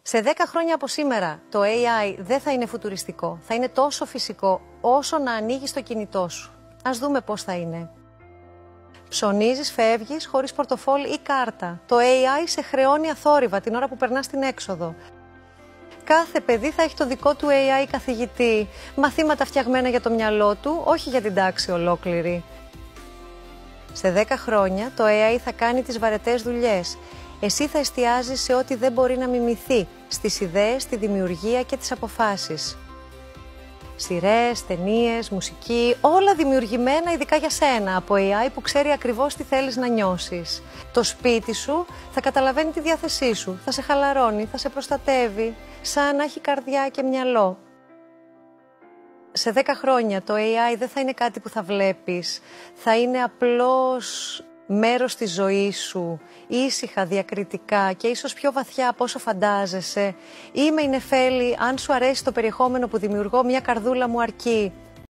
Σε 10 χρόνια από σήμερα το AI δεν θα είναι φουτουριστικό. Θα είναι τόσο φυσικό όσο να ανοίγεις το κινητό σου. Ας δούμε πώς θα είναι. Ψωνίζεις, φεύγεις χωρίς πορτοφόλι ή κάρτα. Το AI σε χρεώνει αθόρυβα την ώρα που περνάς στην έξοδο. Κάθε παιδί θα έχει το δικό του AI καθηγητή. Μαθήματα φτιαγμένα για το μυαλό του, όχι για την τάξη ολόκληρη. Σε 10 χρόνια το AI θα κάνει τις βαρετές δουλειές. Εσύ θα εστιάζεις σε ό,τι δεν μπορεί να μιμηθεί, στις ιδέες, τη δημιουργία και τις αποφάσεις. Σειρές, ταινίες, μουσική, όλα δημιουργημένα ειδικά για σένα από AI που ξέρει ακριβώς τι θέλεις να νιώσεις. Το σπίτι σου θα καταλαβαίνει τη διάθεσή σου, θα σε χαλαρώνει, θα σε προστατεύει, σαν να έχει καρδιά και μυαλό. Σε 10 χρόνια το AI δεν θα είναι κάτι που θα βλέπεις, θα είναι απλώς μέρος της ζωής σου, ήσυχα, διακριτικά και ίσως πιο βαθιά από όσο φαντάζεσαι. Είμαι η Νεφέλη, αν σου αρέσει το περιεχόμενο που δημιουργώ, μια καρδούλα μου αρκεί.